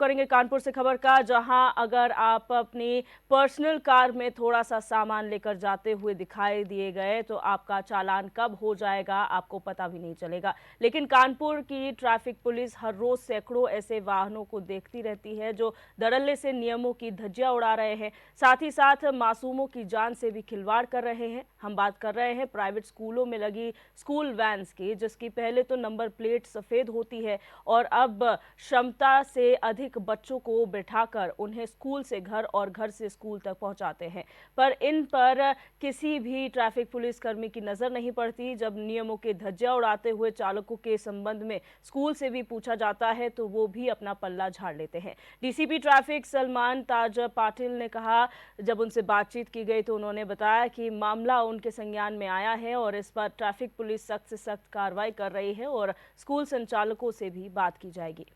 करेंगे कानपुर से खबर का, जहां अगर आप अपनी पर्सनल कार में थोड़ा सा सामान लेकर जाते हुए दिखाई दिए गए तो आपका चालान कब हो जाएगा आपको पता भी नहीं चलेगा। लेकिन कानपुर की ट्रैफिक पुलिस हर रोज सैकड़ों ऐसे वाहनों को देखती रहती है जो धड़ल्ले से नियमों की धज्जियां उड़ा रहे हैं, साथ ही साथ मासूमों की जान से भी खिलवाड़ कर रहे हैं। हम बात कर रहे हैं प्राइवेट स्कूलों में लगी स्कूल वैन्स की, जिसकी पहले तो नंबर प्लेट सफेद होती है और अब क्षमता से अधिक बच्चों को बिठाकर उन्हें स्कूल से घर और घर से स्कूल तक पहुंचाते हैं, पर इन पर किसी भी ट्रैफिक पुलिसकर्मी की नजर नहीं पड़ती। जब नियमों के धज्जियां उड़ाते हुए चालकों के संबंध में स्कूल से भी पूछा जाता है तो वो भी अपना पल्ला झाड़ लेते हैं। डीसीपी ट्रैफिक सलमान ताज पाटिल ने कहा, जब उनसे बातचीत की गई तो उन्होंने बताया कि मामला उनके संज्ञान में आया है और इस पर ट्रैफिक पुलिस सख्त से सख्त कार्रवाई कर रही है और स्कूल संचालकों से भी बात की जाएगी।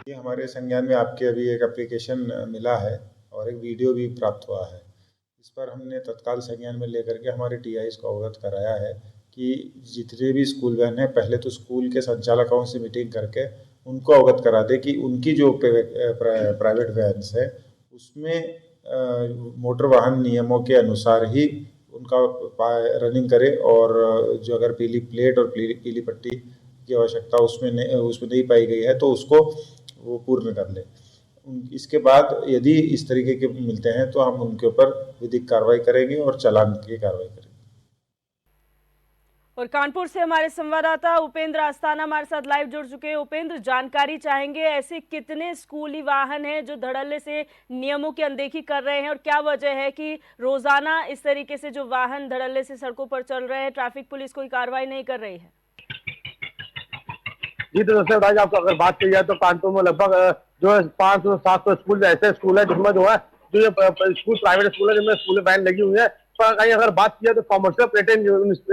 ये हमारे संज्ञान में आपके अभी एक एप्लीकेशन मिला है और एक वीडियो भी प्राप्त हुआ है। इस पर हमने तत्काल संज्ञान में लेकर के हमारे टीआईस को अवगत कराया है कि जितने भी स्कूल वैन हैं पहले तो स्कूल के संचालकों से मीटिंग करके उनको अवगत करा दे कि उनकी जो प्राइवेट वैन्स है उसमें मोटर वाहन नियमों के अनुसार ही उनका रनिंग करे और जो अगर पीली प्लेट और पीली पट्टी की आवश्यकता उसमें नहीं पाई गई है तो उसको वो पूर्ण कर ले। इसके बाद यदि इस तरीके के मिलते हैं तो हम उनके ऊपर विधिक कार्रवाई करेंगे और चालान की कार्रवाई करेंगे। और कानपुर से हमारे संवाददाता उपेंद्र आस्थाना हमारे साथ लाइव जुड़ चुके हैं। उपेंद्र, जानकारी चाहेंगे, ऐसे कितने स्कूली वाहन हैं जो धड़ल्ले से नियमों की अनदेखी कर रहे हैं और क्या वजह है कि रोजाना इस तरीके से जो वाहन धड़ल्ले से सड़कों पर चल रहे हैं ट्रैफिक पुलिस कोई कार्रवाई नहीं कर रही है? जी तो दोस्तों बताइए, आपको अगर बात की जाए तो कानपुर में लगभग जो है 500-700 स्कूल ऐसे स्कूल है जिसमें जो है जो स्कूल प्राइवेट स्कूल है जिनमें स्कूल वैन लगी हुई है। पर कहीं अगर बात की जाए तो कॉमर्शियल प्लेटें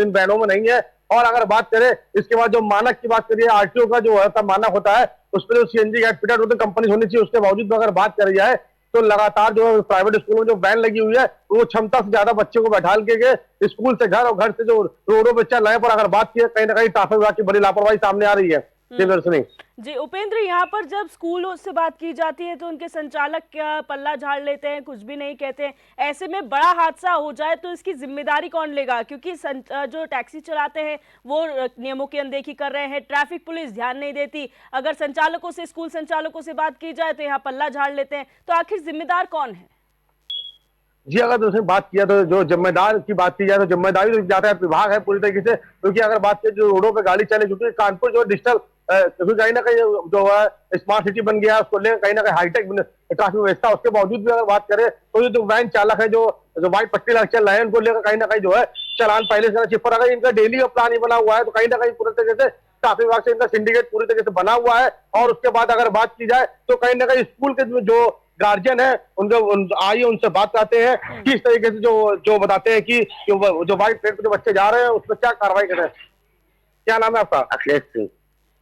इन वैनों में नहीं है। और अगर बात करें इसके बाद जो मानक की बात करिए, आरटीओ का जो है मानक होता है उस पर जो सीएनजी गैस फिटेड होते कंपनी होनी चाहिए। उसके बावजूद अगर बात करी जाए तो लगातार जो है प्राइवेट स्कूलों में जो वैन लगी हुई है वो क्षमता से ज्यादा बच्चों को बैठाल के स्कूल से घर और घर से जो रोडों पर चल रहे हैं। पर अगर बात की कहीं ना कहीं ट्रैफिक विभाग की बड़ी लापरवाही सामने आ रही है। जी उपेंद्र, यहाँ पर जब स्कूलों से बात की जाती है तो उनके संचालक क्या पल्ला झाड़ लेते हैं, कुछ भी नहीं कहते हैं। ऐसे में बड़ा हादसा हो जाए तो इसकी जिम्मेदारी कौन लेगा? क्योंकि जो टैक्सी चलाते हैं वो नियमों की अनदेखी कर रहे हैं, ट्रैफिक पुलिस ध्यान नहीं देती। अगर संचालकों से, स्कूल संचालकों से बात की जाए तो यहाँ पल्ला झाड़ लेते हैं, तो आखिर जिम्मेदार कौन है? जी अगर दूसरी बात किया तो जो जिम्मेदार की बात की जाए तो जिम्मेदारी तो यातायात विभाग है पूरी तरीके से। क्योंकि अगर बात की जो रोडों पे गाड़ी चले, क्योंकि कानपुर जो डिजिटल कहीं ना कहीं जो है स्मार्ट सिटी बन गया है, उसको लेकर कहीं ना कहीं हाईटेक ट्रैफिक व्यवस्था, उसके बावजूद भी अगर बात करें तो ये जो वैन चालक है जो व्हाइट पट्टी लग चल रहे हैं उनको लेकर कहीं ना कहीं जो है चालान पहले से चाहिए। पर अगर इनका डेली का प्लान ही बना हुआ है तो कहीं ना कहीं पूरी तरीके से ट्रैफिक विभाग से इनका सिंडिकेट पूरी तरीके से बना हुआ है। और उसके बाद अगर बात की जाए तो कहीं ना कहीं स्कूल के जो गार्जियन है आइए उनसे बात करते हैं किस तरीके से जो बताते हैं कि जो व्हाइट प्लेट पे जो बच्चे जा रहे हैं उस पर क्या कार्रवाई कर रहे हैं। क्या नाम है आपका? अखिलेश सिंह।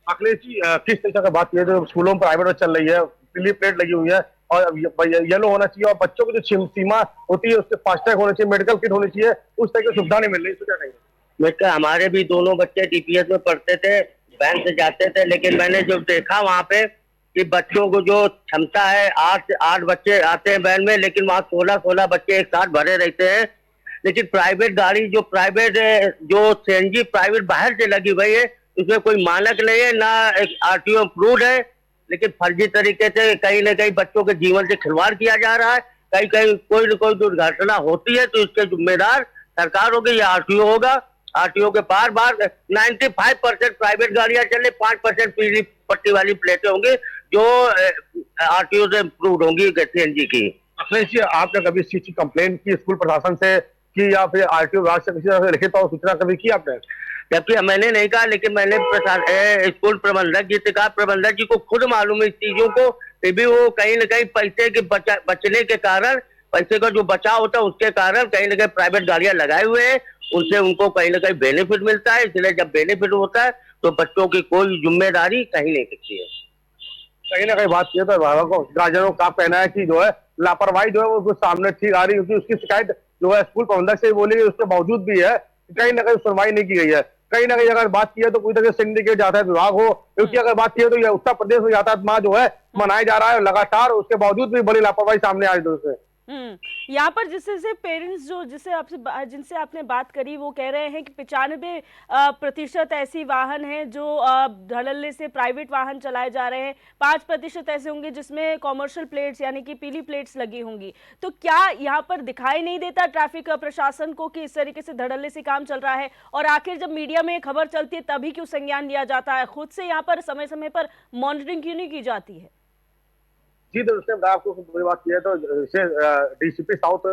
अखिलेश जी, किस तरीके से बात की तो स्कूलों में प्राइवेट चल रही है, पीली प्लेट लगी हुई है और येलो होना चाहिए और बच्चों की जो सीमा होती है उसके फास्टैग होना चाहिए, मेडिकल किट होनी चाहिए, उस तरह की सुविधा नहीं मिल रही, क्या कहेंगे? बेटा हमारे भी दोनों बच्चे डीपीएस में पढ़ते थे, वैन से जाते थे, लेकिन मैंने जो देखा वहाँ पे कि बच्चों को जो क्षमता है 8 से 8 बच्चे आते हैं वैन में, लेकिन वहाँ 16 बच्चे एक साथ भरे रहते हैं। लेकिन प्राइवेट गाड़ी जो सीएनजी प्राइवेट बाहर से लगी हुई है उसमें कोई मानक नहीं है, ना एक आरटीओ अप्रूव्ड है, लेकिन फर्जी तरीके से कहीं ना कहीं बच्चों के जीवन से खिलवाड़ किया जा रहा है। कहीं कहीं कोई न कोई दुर्घटना होती है तो इसके जिम्मेदार सरकार होगी या आरटीओ होगा। आरटीओ के बार 95% प्राइवेट गाड़ियां चले, 5% पीली पट्टी वाली प्लेटें होंगी जो आरटीओ से अप्रूव्ड होंगी सीएनजी की। अखिलेश जी, आपने कभी इस चीज की कंप्लेन की स्कूल प्रशासन से की या फिर आरटीओ विभाग से किसी तरह से लिखित सूचना कभी की आपने? जबकि मैंने नहीं कहा, लेकिन मैंने स्कूल प्रबंधक जी से कहा, प्रबंधक जी को खुद मालूम है इस चीजों को, फिर भी वो कहीं ना कहीं पैसे के बचने के कारण, पैसे का जो बचाव होता है उसके कारण कहीं ना कहीं प्राइवेट गाड़ियां लगाए हुए हैं, उनसे उनको कहीं ना कहीं बेनिफिट मिलता है। इसलिए जब बेनिफिट होता है तो बच्चों की कोई जिम्मेदारी कहीं नहीं दिखती है। कहीं ना कहीं बात की तो गार्जियनों का कहना है कि जो है लापरवाही जो है वो सामने ठीक आ रही है, क्योंकि उसकी शिकायत जो है स्कूल प्रबंधक से बोली गई, उसके बावजूद भी है कहीं ना कहीं सुनवाई नहीं की गई है। कहीं ना कहीं अगर बात की है तो कोई तरह से सिंडिकेट यातायात विभाग हो, क्योंकि अगर बात की है तो ये उत्तर प्रदेश में यातायात माह जो है मनाया जा रहा है लगातार, उसके बावजूद भी बड़ी लापरवाही सामने आ रही है। यहाँ पर जिससे पेरेंट्स जो जिनसे आपने बात करी वो कह रहे हैं कि 95% ऐसी वाहन हैं जो धड़ल्ले से प्राइवेट वाहन चलाए जा रहे हैं, 5% ऐसे होंगे जिसमें कॉमर्शियल प्लेट्स यानी कि पीली प्लेट्स लगी होंगी। तो क्या यहाँ पर दिखाई नहीं देता ट्रैफिक प्रशासन को कि इस तरीके से धड़ल्ले से काम चल रहा है, और आखिर जब मीडिया में खबर चलती है तभी क्यों संज्ञान लिया जाता है? खुद से यहाँ पर समय समय पर मॉनिटरिंग क्यों नहीं की जाती है? जी, तो उसने आपको पूरी बात की है तो जैसे डीसीपी साउथ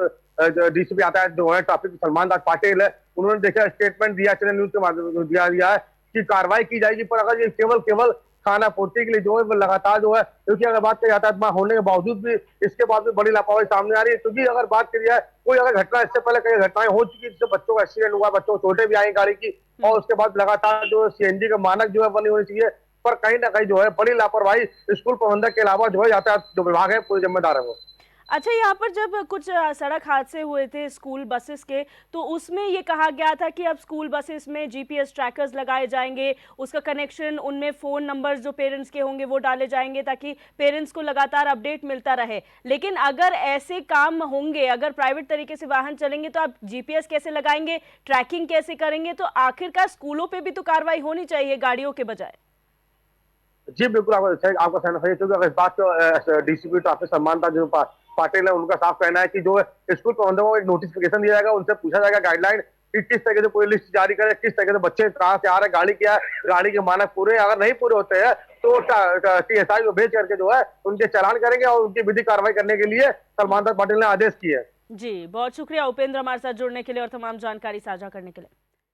डीसीपी आता है जो है ट्रैफिक सलमान दास पाटिल है, उन्होंने देखा स्टेटमेंट दिया, चैनल न्यूज के माध्यम से दिया है कि कार्रवाई की जाएगी, पर अगर ये केवल खाना पूर्ति के लिए जो है लगातार जो है, क्योंकि अगर बात करें यातायात माह होने के बावजूद भी इसके बाद भी बड़ी लापरवाही सामने आ रही है। क्योंकि अगर बात करी जाए कोई अगर घटना इससे पहले कई घटनाएं हो चुकी जिससे बच्चों का एक्सीडेंट हुआ, बच्चों को चोटें भी आई गाड़ी की, और उसके बाद लगातार जो सीएनजी का मानक जो है बनी होनी चाहिए, पर कहीं ना कहीं जो है बड़ी लापरवाही स्कूल प्रबंधक के अलावा जो है यातायात जो विभाग है पूरी जिम्मेदार है वो। अच्छा, यहाँ पर जब कुछ सड़क हादसे हुए थे स्कूल बसेस के, तो उसमें ये कहा गया था कि अब स्कूल बसेस में जीपीएस ट्रैकर्स लगाए जाएंगे, उसका कनेक्शन उनमें फ़ोन नंबर्स जो पेरेंट्स के होंगे वो डाले जाएंगे ताकि पेरेंट्स को लगातार अपडेट मिलता रहे। लेकिन अगर ऐसे काम होंगे, अगर प्राइवेट तरीके से वाहन चलेंगे तो आप जीपीएस कैसे लगाएंगे, ट्रैकिंग कैसे करेंगे? तो आखिरकार स्कूलों पर भी तो कार्रवाई होनी चाहिए गाड़ियों के बजाय। जी बिल्कुल, आपका कहना सही है, क्योंकि अगर इस बात को डीसीपी ट्रैफिक सलमान दास जो पाटिल है उनका साफ कहना है कि जो स्कूल प्रबंधकों को एक नोटिफिकेशन दिया जाएगा, उनसे पूछा जाएगा गाइडलाइन कि किस तरीके से पूरी लिस्ट जारी करे, किस तरीके से बच्चे कहाँ से आ रहे हैं, गाड़ी क्या है, गाड़ी के मानक पूरे, अगर नहीं पूरे होते हैं तो टीएसआई को भेज करके जो है उनके चालान करेंगे और उनकी विधिक कार्रवाई करने के लिए सलमान दास पाटिल ने आदेश किए। जी, बहुत शुक्रिया उपेंद्र हमारे साथ जुड़ने के लिए और तमाम जानकारी साझा करने के लिए।